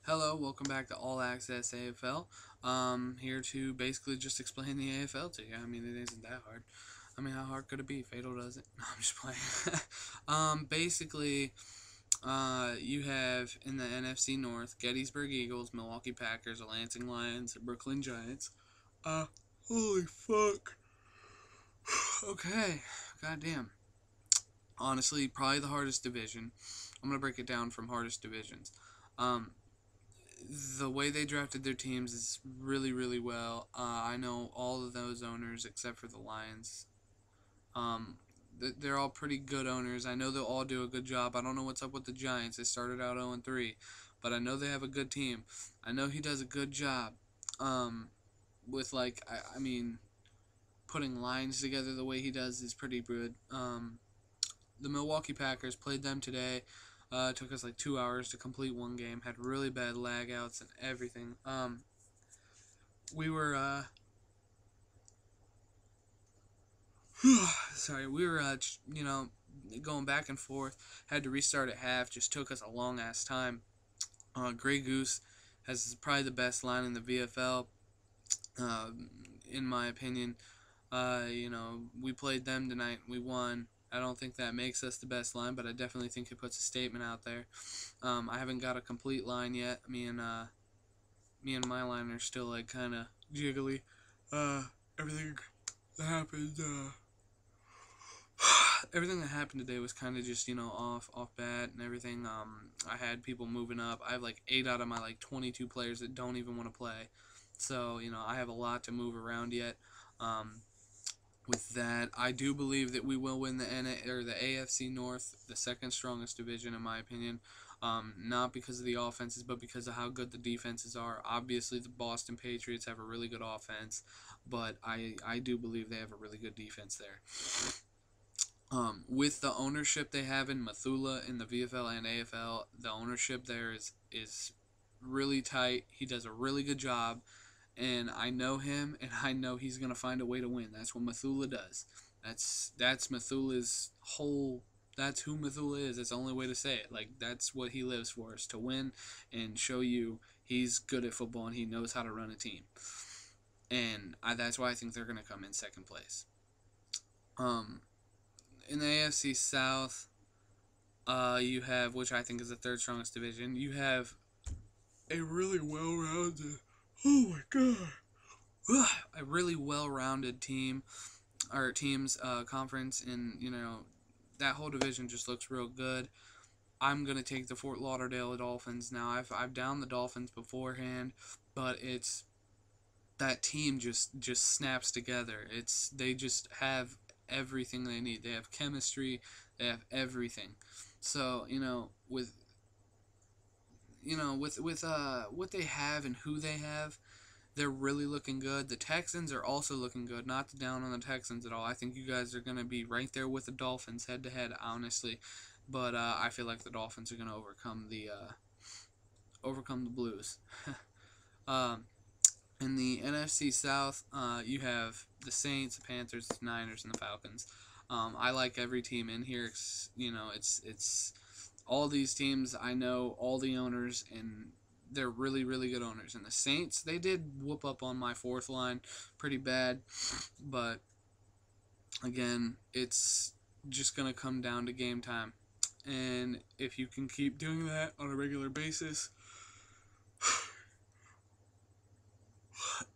Hello, welcome back to All Access AFL. Here to basically just explain the AFL to you. I mean, it isn't that hard. I mean, how hard could it be? Fatal does it. No, I'm just playing. Basically, you have in the NFC North, Gettysburg Eagles, Milwaukee Packers, Lansing Lions, Brooklyn Giants. Holy fuck. Okay, goddamn. Honestly, probably the hardest division. I'm gonna break it down from hardest divisions. The way they drafted their teams is really, really well. I know all of those owners except for the Lions. They're all pretty good owners. I know they'll all do a good job. I don't know what's up with the Giants. They started out 0-3, but I know they have a good team. I know he does a good job with, like, I mean, putting lines together the way he does is pretty good. The Milwaukee Packers played them today. It took us like 2 hours to complete one game. Had really bad lag outs and everything. We were sorry. We were going back and forth. Had to restart at half. Just took us a long ass time. Grey Goose has probably the best line in the VFL, in my opinion. We played them tonight. We won. I don't think that makes us the best line, but I definitely think it puts a statement out there. I haven't got a complete line yet. Me and my line are still like kind of jiggly. Everything that happened, everything that happened today was kind of just off bat and everything. I had people moving up. I have like 8 out of my like 22 players that don't even want to play, so I have a lot to move around yet. With that, I do believe that we will win the AFC North, the second strongest division in my opinion. Not because of the offenses, but because of how good the defenses are. Obviously, the Boston Patriots have a really good offense, but I do believe they have a really good defense there. With the ownership they have in Methula in the VFL and AFL, the ownership there is really tight. He does a really good job. And I know him, and I know he's gonna find a way to win. That's what Methula does. That's Methula's whole. That's who Methula is. That's the only way to say it. Like, that's what he lives for, is to win and show you he's good at football and he knows how to run a team. And that's why I think they're gonna come in second place. In the AFC South, you have, which I think is the third strongest division. You have a really well-rounded. Oh my god. A really well-rounded teams conference, and that whole division just looks real good. I'm gonna take the Fort Lauderdale Dolphins now. I've downed the Dolphins beforehand, but it's that team just snaps together. They just have everything they need. They have chemistry. They have everything. So with what they have and who they have, they're really looking good. The Texans are also looking good. Not to down on the Texans at all. I think you guys are going to be right there with the Dolphins head to head, honestly. But I feel like the Dolphins are going to overcome the Blues. In the NFC South, you have the Saints, the Panthers, the Niners, and the Falcons. I like every team in here. It's all these teams. I know all the owners, and they're really, really good owners. And the Saints, they did whoop up on my fourth line pretty bad, but again, it's just going to come down to game time. And if you can keep doing that on a regular basis,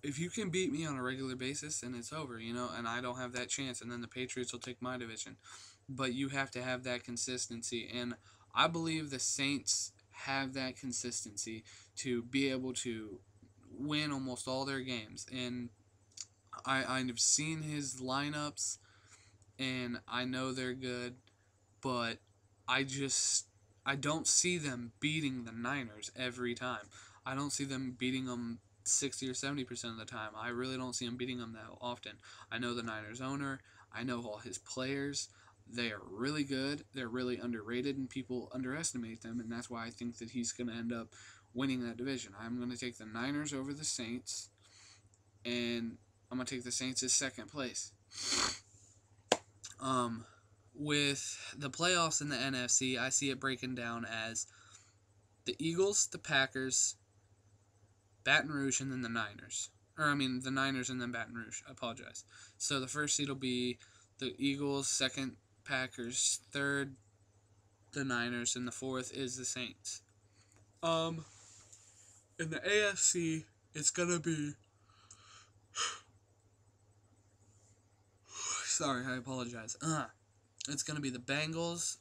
if you can beat me on a regular basis, then it's over, and I don't have that chance, and then the Patriots will take my division. But you have to have that consistency, and I believe the Saints have that consistency to be able to win almost all their games. And I've seen his lineups, and I know they're good, but I don't see them beating the Niners every time. I don't see them beating them 60 or 70% of the time. I really don't see them beating them that often. I know the Niners owner. I know all his players. They are really good. They're really underrated, and people underestimate them, and that's why I think that he's going to end up winning that division. I'm going to take the Niners over the Saints, and I'm going to take the Saints as second place. With the playoffs in the NFC, I see it breaking down as the Eagles, the Packers, Baton Rouge, and then the Niners. Or, I mean, the Niners and then Baton Rouge. I apologize. So the first seed will be the Eagles, second, Packers, third, the Niners, and the fourth is the Saints. In the AFC, it's going to be. Sorry, I apologize. It's going to be the Bengals,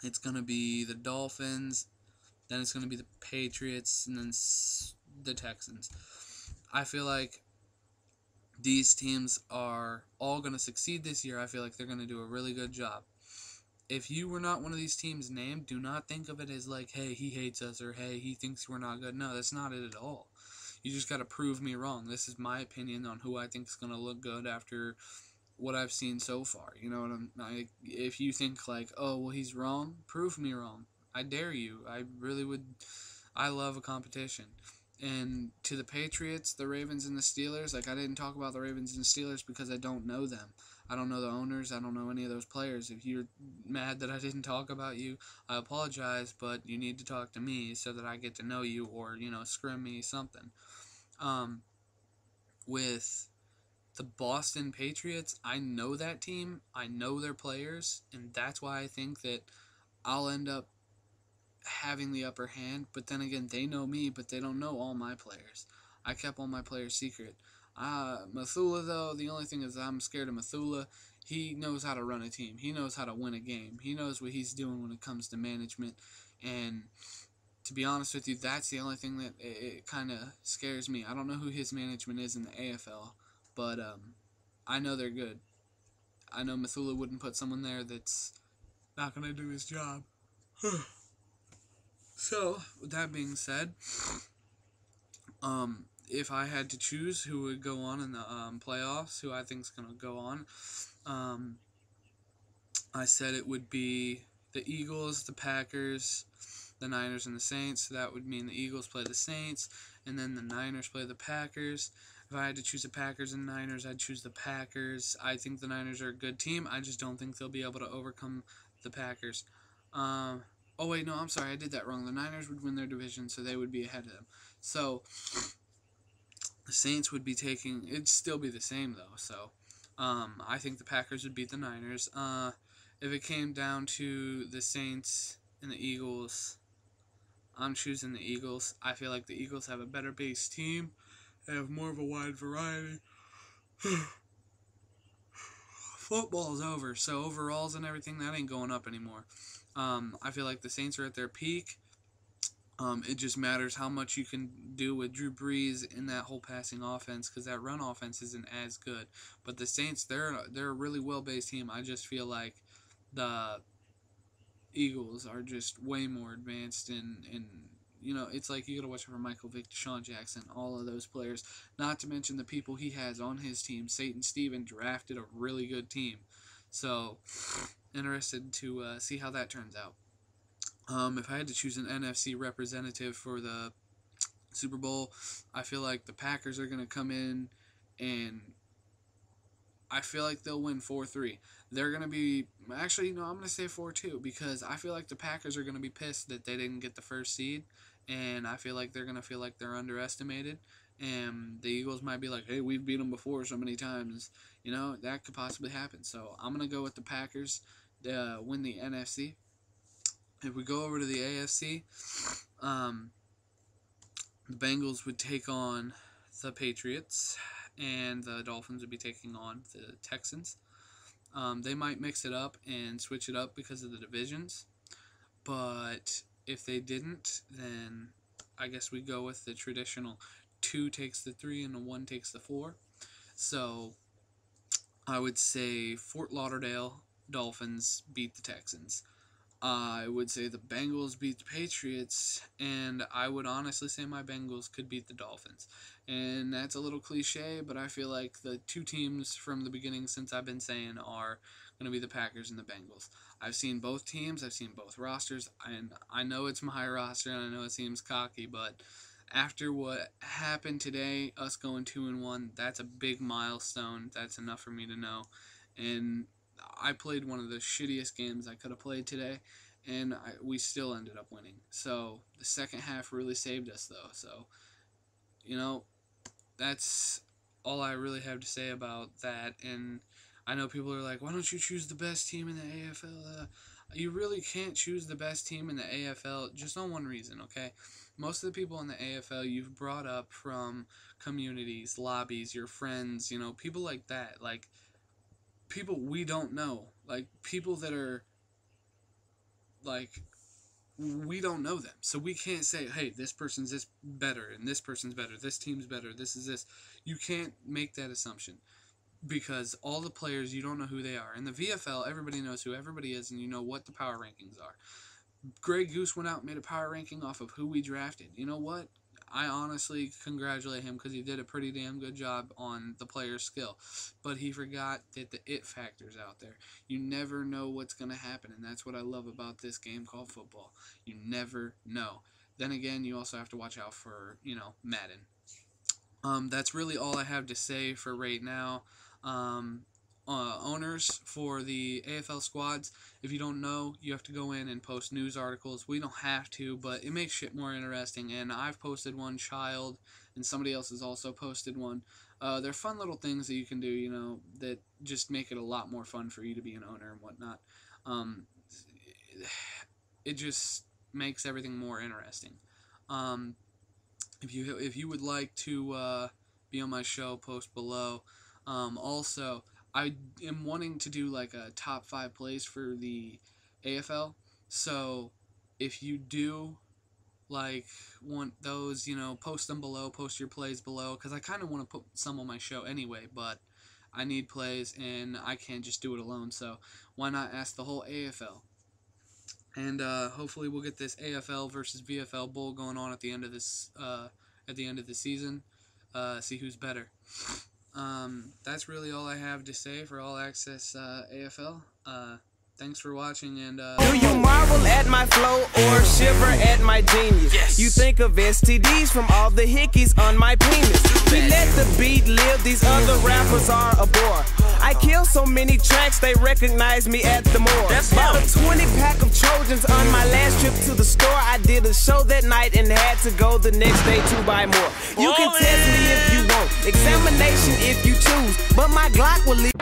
it's going to be the Dolphins, then it's going to be the Patriots, and then the Texans. I feel like these teams are all going to succeed this year. I feel like they're going to do a really good job. If you were not one of these teams named, do not think of it as like, hey, he hates us, or hey, he thinks we're not good. No, that's not it at all. You just got to prove me wrong. This is my opinion on who I think is going to look good after what I've seen so far. You know what I'm like? If you think like, oh, well, he's wrong, prove me wrong. I dare you. I really would. I love a competition. And to the Patriots, the Ravens, and the Steelers, like, I didn't talk about the Ravens and the Steelers because I don't know them. I don't know the owners. I don't know any of those players. If you're mad that I didn't talk about you, I apologize, but you need to talk to me so that I get to know you, or, scrim me something. With the Boston Patriots, I know that team. I know their players, and that's why I think that I'll end up having the upper hand. But then again, they know me, but they don't know all my players. I kept all my players secret. Mathula, though, the only thing is I'm scared of Mathula. He knows how to run a team. He knows how to win a game. He knows what he's doing when it comes to management. And to be honest with you, that's the only thing that it kind of scares me. I don't know who his management is in the AFL, but I know they're good. I know Mathula wouldn't put someone there that's not going to do his job. So, with that being said, if I had to choose who would go on in the playoffs, who I think is going to go on, I said it would be the Eagles, the Packers, the Niners, and the Saints. So that would mean the Eagles play the Saints, and then the Niners play the Packers. If I had to choose the Packers and Niners, I'd choose the Packers. I think the Niners are a good team. I just don't think they'll be able to overcome the Packers. Oh, wait, no, I'm sorry. I did that wrong. The Niners would win their division, so they would be ahead of them. So the Saints would be taking... It'd still be the same, though. So I think the Packers would beat the Niners. If it came down to the Saints and the Eagles, I'm choosing the Eagles. I feel like the Eagles have a better base team. They have more of a wide variety. Football's over, so overalls and everything, that ain't going up anymore. I feel like the Saints are at their peak. It just matters how much you can do with Drew Brees in that whole passing offense, because that run offense isn't as good. But the Saints, they're a really well-based team. I just feel like the Eagles are just way more advanced in it's like you gotta watch for Michael Vick, Deshaun Jackson, all of those players. Not to mention the people he has on his team. Satan Steven drafted a really good team. So, interested to see how that turns out. If I had to choose an NFC representative for the Super Bowl, I feel like the Packers are going to come in, and I feel like they'll win 4-3. They're going to be... Actually, no, I'm going to say 4-2, because I feel like the Packers are going to be pissed that they didn't get the first seed, and I feel like they're going to feel like they're underestimated, and the Eagles might be like, hey, we've beat them before so many times. That could possibly happen. So I'm going to go with the Packers to win the NFC. If we go over to the AFC, the Bengals would take on the Patriots, and the Dolphins would be taking on the Texans. They might mix it up and switch it up because of the divisions, but if they didn't, then I guess we go with the traditional 2 takes the 3 and a 1 takes the 4. So I would say Fort Lauderdale Dolphins beat the Texans. I would say the Bengals beat the Patriots, and I would honestly say my Bengals could beat the Dolphins. And that's a little cliche, but I feel like the two teams from the beginning since I've been saying are going to be the Packers and the Bengals. I've seen both teams, I've seen both rosters, and I know it's my roster, and I know it seems cocky, but after what happened today, us going 2-1, that's a big milestone. That's enough for me to know. And I played one of the shittiest games I could have played today, and we still ended up winning. So the second half really saved us, though. So you know, that's all I really have to say about that. And I know people are like, why don't you choose the best team in the AFL? You really can't choose the best team in the AFL just on one reason, okay? Most of the people in the AFL you've brought up from communities, lobbies, your friends, you know, people like that. Like, people we don't know. Like, people that are, like, we don't know them. So we can't say, hey, this person's this better, and this person's better, this team's better, this is this. You can't make that assumption. Because all the players, you don't know who they are. In the VFL, everybody knows who everybody is, and you know what the power rankings are. Grey Goose went out and made a power ranking off of who we drafted. You know what? I honestly congratulate him because he did a pretty damn good job on the player's skill. But he forgot that the it factor's out there. You never know what's going to happen, and that's what I love about this game called football. You never know. Then again, you also have to watch out for, you know, Madden. That's really all I have to say for right now. Owners for the AFL squads, if you don't know, you have to go in and post news articles. We don't have to, but it makes shit more interesting, and I've posted one, Child, and somebody else has also posted one. They're fun little things that you can do, you know, that just make it a lot more fun for you to be an owner and whatnot. It just makes everything more interesting. If you would like to be on my show, post below. Also, I am wanting to do like a top 5 plays for the AFL. So if you do like want those, you know, post them below, post your plays below, because I kind of want to put some on my show anyway, but I need plays and I can't just do it alone. So why not ask the whole AFL? And hopefully we'll get this AFL versus VFL bowl going on at the end of this the season. See who's better. That's really all I have to say for All Access AFL. Thanks for watching, and do you marvel at my flow or shiver at my genius? Yes. You think of STDs from all the hickeys on my penis. We let the beat live, these other rappers are a bore. I kill so many tracks, they recognize me at the more. Bought a 20-pack of Trojans on my last trip to the store. I did a show that night and had to go the next day to buy more. You can test me if you want, examination if you choose, but my Glock will leave.